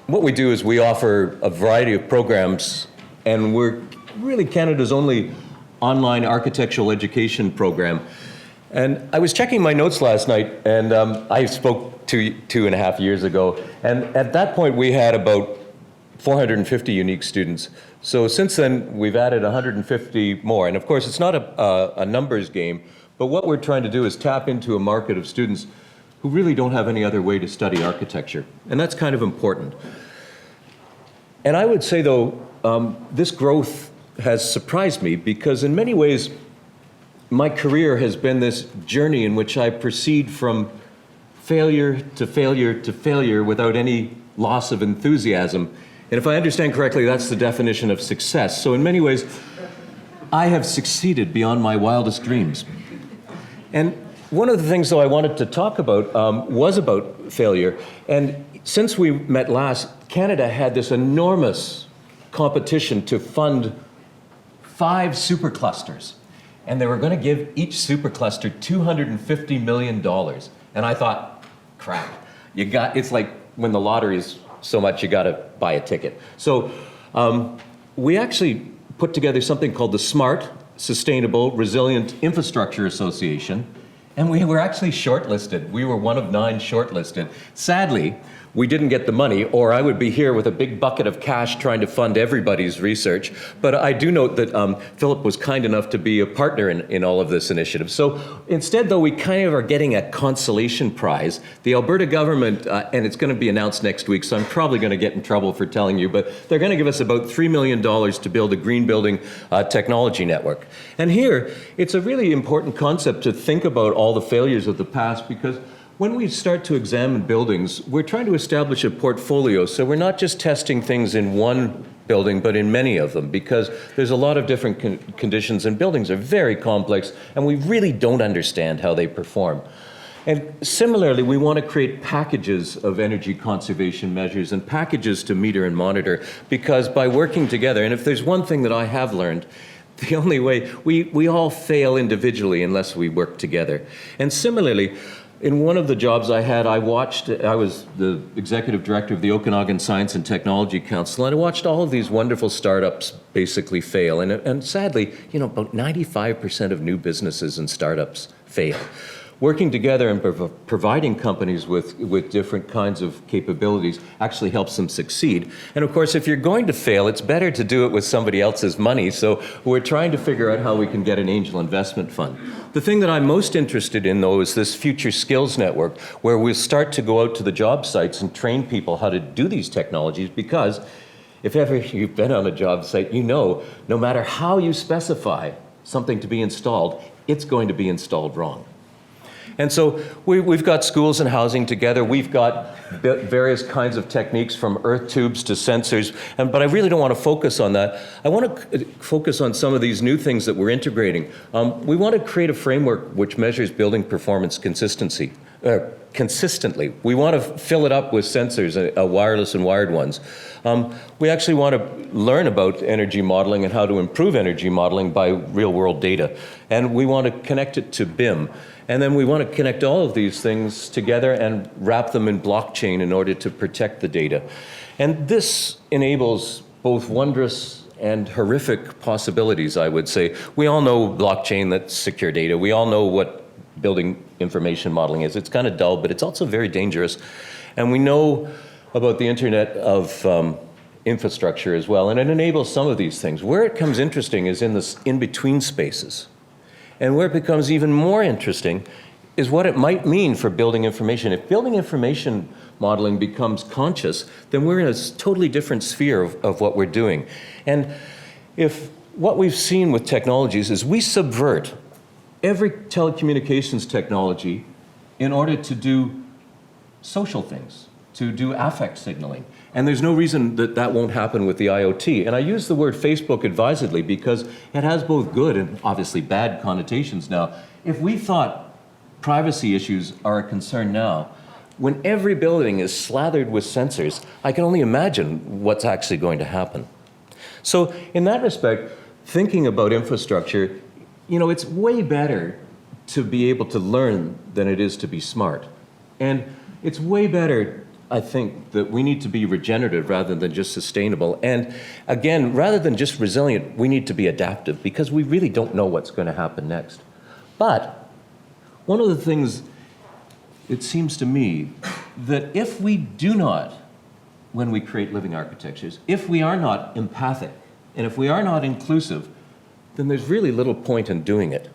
what we do is we offer a variety of programs, and we're really Canada's only online architectural education program. And I was checking my notes last night, and I spoke two and a half years ago, and at that point we had about 450 unique students. So since then, we've added 150 more. And of course, it's not a numbers game, but what we're trying to do is tap into a market of students who really don't have any other way to study architecture. And that's kind of important. And I would say, though, this growth has surprised me because in many ways, my career has been this journey in which I proceed from failure to failure to failure without any loss of enthusiasm. And if I understand correctly, that's the definition of success. So in many ways, I have succeeded beyond my wildest dreams. And one of the things, though, I wanted to talk about was about failure. And since we met last, Canada had this enormous competition to fund 5 superclusters. And they were going to give each supercluster $250 million. And I thought, crap, it's like when the lottery's so much you got to buy a ticket. So we actually put together something called the Smart, Sustainable, Resilient Infrastructure Association, and we were actually shortlisted. We were one of 9 shortlisted. Sadly, we didn't get the money, or I would be here with a big bucket of cash trying to fund everybody's research. But I do note that Philip was kind enough to be a partner in all of this initiative. So instead, though, we kind of are getting a consolation prize. The Alberta government, and it's going to be announced next week, so I'm probably going to get in trouble for telling you, but they're going to give us about $3 million to build a green building technology network. And here, it's a really important concept to think about all the failures of the past, because when we start to examine buildings, we're trying to establish a portfolio. So we're not just testing things in one building, but in many of them, because there's a lot of different conditions, and buildings are very complex, and we really don't understand how they perform. And similarly, we want to create packages of energy conservation measures and packages to meter and monitor, because by working together, and if there's one thing that I have learned, the only way, we all fail individually unless we work together. And similarly, in one of the jobs I had, I was the executive director of the Okanagan Science and Technology Council, and I watched all of these wonderful startups basically fail. And sadly, about 95% of new businesses and startups fail. Working together and providing companies with different kinds of capabilities actually helps them succeed. And of course, if you're going to fail, it's better to do it with somebody else's money. So we're trying to figure out how we can get an angel investment fund. The thing that I'm most interested in, though, is this future skills network, where we'll start to go out to the job sites and train people how to do these technologies, because if ever you've been on a job site, no matter how you specify something to be installed, it's going to be installed wrong. And so we've got schools and housing together. We've got various kinds of techniques, from earth tubes to sensors. But I really don't want to focus on that. I want to focus on some of these new things that we're integrating. We want to create a framework which measures building performance consistently. We want to fill it up with sensors, wireless and wired ones. We actually want to learn about energy modeling and how to improve energy modeling by real-world data. And we want to connect it to BIM. And then we want to connect all of these things together and wrap them in blockchain in order to protect the data. And this enables both wondrous and horrific possibilities, I would say. We all know blockchain, that's secure data. We all know what building information modeling is. It's kind of dull, but it's also very dangerous. And we know about the Internet of infrastructure as well, and it enables some of these things. Where it becomes interesting is in this in-between spaces. And where it becomes even more interesting is what it might mean for building information. If building information modeling becomes conscious, then we're in a totally different sphere of what we're doing. And if what we've seen with technologies is we subvert every telecommunications technology in order to do social things, to do affect signaling. And there's no reason that that won't happen with the IoT. And I use the word Facebook advisedly because it has both good and obviously bad connotations now. If we thought privacy issues are a concern now, when every building is slathered with sensors, I can only imagine what's actually going to happen. So in that respect, thinking about infrastructure, it's way better to be able to learn than it is to be smart. And it's way better I think that we need to be regenerative rather than just sustainable. And again, rather than just resilient, we need to be adaptive because we really don't know what's going to happen next. But one of the things, it seems to me, that if we do not, when we create living architectures, if we are not empathic, and if we are not inclusive, then there's really little point in doing it.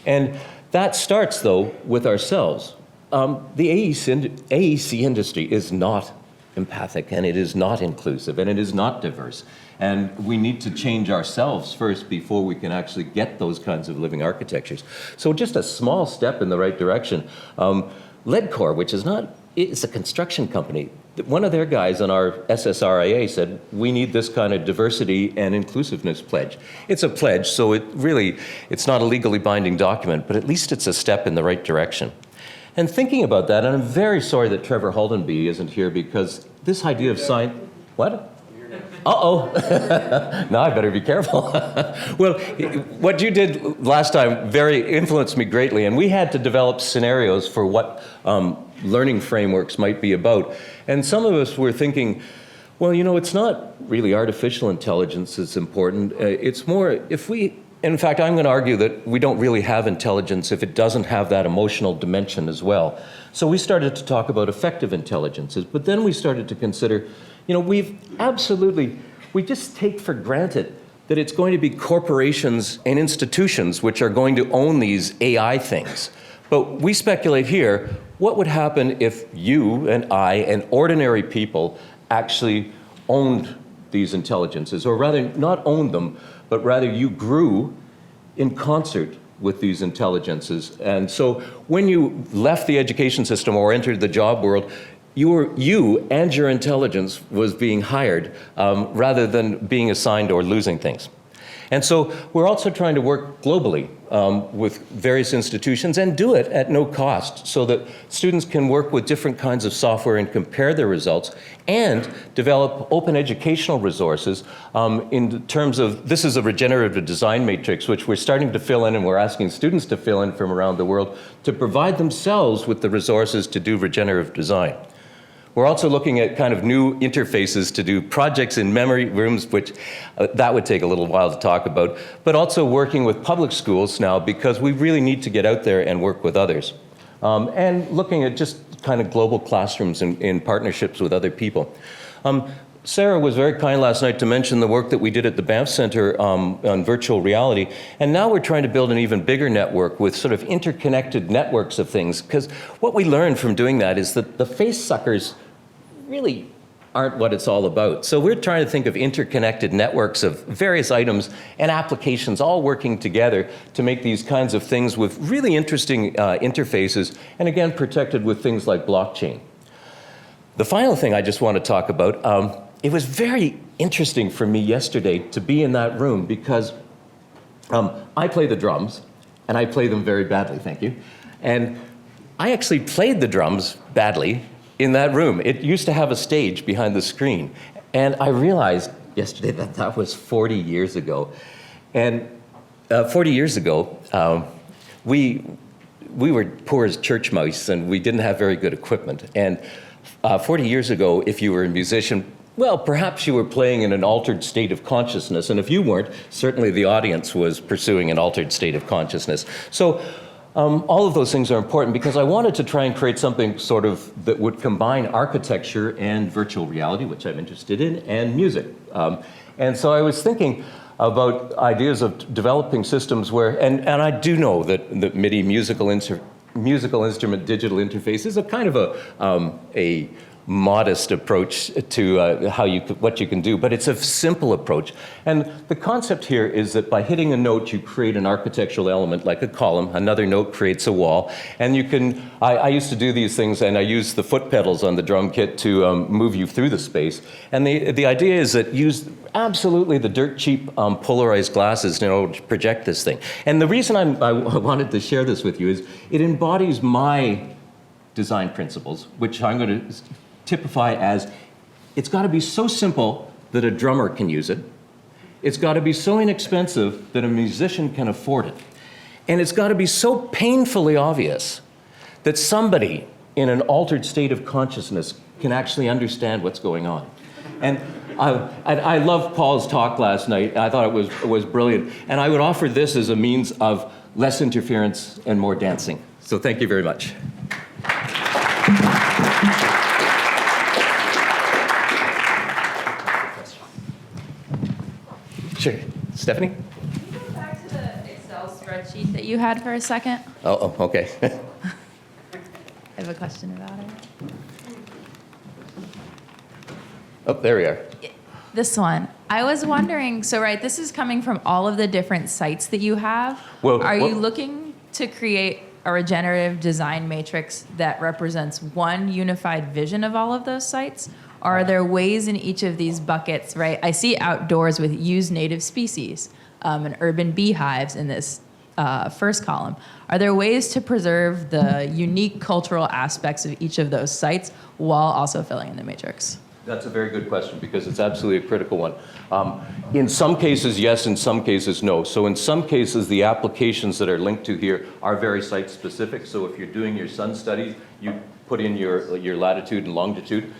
And that starts, though, with ourselves. The AEC industry is not empathic, and it is not inclusive, and it is not diverse. And we need to change ourselves first before we can actually get those kinds of living architectures. So just a small step in the right direction. Leadcore, which is it's a construction company. One of their guys on our SSRIA said, we need this kind of diversity and inclusiveness pledge. It's a pledge, so it's not a legally binding document, but at least it's a step in the right direction. And thinking about that, and I'm very sorry that Trevor Haldenby isn't here because this idea of science, what? Uh-oh. Now I better be careful. Well, what you did last time influenced me greatly, and we had to develop scenarios for what learning frameworks might be about. And some of us were thinking, well, it's not really artificial intelligence that's important. It's more, in fact, I'm going to argue that we don't really have intelligence if it doesn't have that emotional dimension as well. So we started to talk about effective intelligences, but then we started to consider, we just take for granted that it's going to be corporations and institutions which are going to own these AI things. But we speculate here, what would happen if you and I and ordinary people actually owned these intelligences, or rather not owned them, but rather you grew in concert with these intelligences. And so when you left the education system or entered the job world, you and your intelligence was being hired rather than being assigned or losing things. And so we're also trying to work globally with various institutions and do it at no cost so that students can work with different kinds of software and compare their results and develop open educational resources in terms of, this is a regenerative design matrix which we're starting to fill in and we're asking students to fill in from around the world to provide themselves with the resources to do regenerative design. We're also looking at kind of new interfaces to do projects in memory rooms, which that would take a little while to talk about, but also working with public schools now because we really need to get out there and work with others. And looking at just kind of global classrooms in partnerships with other people. Sarah was very kind last night to mention the work that we did at the Banff Center on virtual reality. And now we're trying to build an even bigger network with sort of interconnected networks of things. Because what we learned from doing that is that the face suckers really aren't what it's all about. So we're trying to think of interconnected networks of various items and applications all working together to make these kinds of things with really interesting interfaces, and again, protected with things like blockchain. The final thing I just want to talk about, it was very interesting for me yesterday to be in that room because I play the drums, and I play them very badly, thank you. And I actually played the drums badly in that room. It used to have a stage behind the screen. And I realized yesterday that that was 40 years ago. And 40 years ago, we were poor as church mice, and we didn't have very good equipment. And 40 years ago, if you were a musician, well, perhaps you were playing in an altered state of consciousness. And if you weren't, certainly the audience was pursuing an altered state of consciousness. So all of those things are important because I wanted to try and create something sort of that would combine architecture and virtual reality, which I'm interested in, and music. And so I was thinking about ideas of developing systems where, and I do know that MIDI musical instrument digital interface is a kind of a modest approach to what you can do, but it's a simple approach. And the concept here is that by hitting a note, you create an architectural element like a column, another note creates a wall, and you can, I used to do these things, and I use the foot pedals on the drum kit to move you through the space. And the idea is that use absolutely the dirt cheap polarized glasses in order to project this thing. And the reason I wanted to share this with you is it embodies my design principles, which I'm going to typify as, it's got to be so simple that a drummer can use it. It's got to be so inexpensive that a musician can afford it. And it's got to be so painfully obvious that somebody in an altered state of consciousness can actually understand what's going on. And I love Paul's talk last night. I thought it was brilliant. And I would offer this as a means of less interference and more dancing. So thank you very much. Sure. Stephanie? Can you go back to the Excel spreadsheet that you had for a second? Oh, okay. I have a question about it. Oh, there we are. This one. I was wondering, so right, this is coming from all of the different sites that you have. Well, Are you looking to create a regenerative design matrix that represents one unified vision of all of those sites? Or are there ways in each of these buckets, right? I see outdoors with use native species and urban beehives in this first column. Are there ways to preserve the unique cultural aspects of each of those sites while also filling in the matrix? That's a very good question because it's absolutely a critical one. In some cases, yes. In some cases, no. So in some cases, the applications that are linked to here are very site-specific. So if you're doing your sun studies, you put in your latitude and longitude.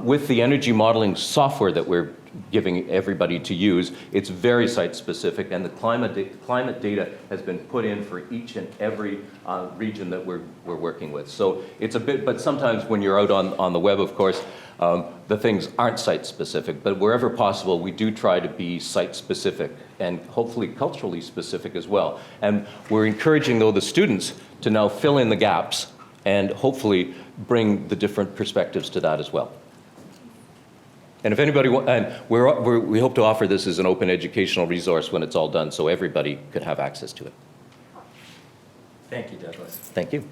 With the energy modeling software that we're giving everybody to use, it's very site-specific, and the climate data has been put in for each and every region that we're working with. So it's a bit, but sometimes when you're out on the web, of course, the things aren't site-specific, but wherever possible, we do try to be site-specific and hopefully culturally specific as well. And we're encouraging, though, the students to now fill in the gaps and hopefully bring the different perspectives to that as well. And if anybody, and we hope to offer this as an open educational resource when it's all done, so everybody could have access to it. Thank you, Douglas. Thank you.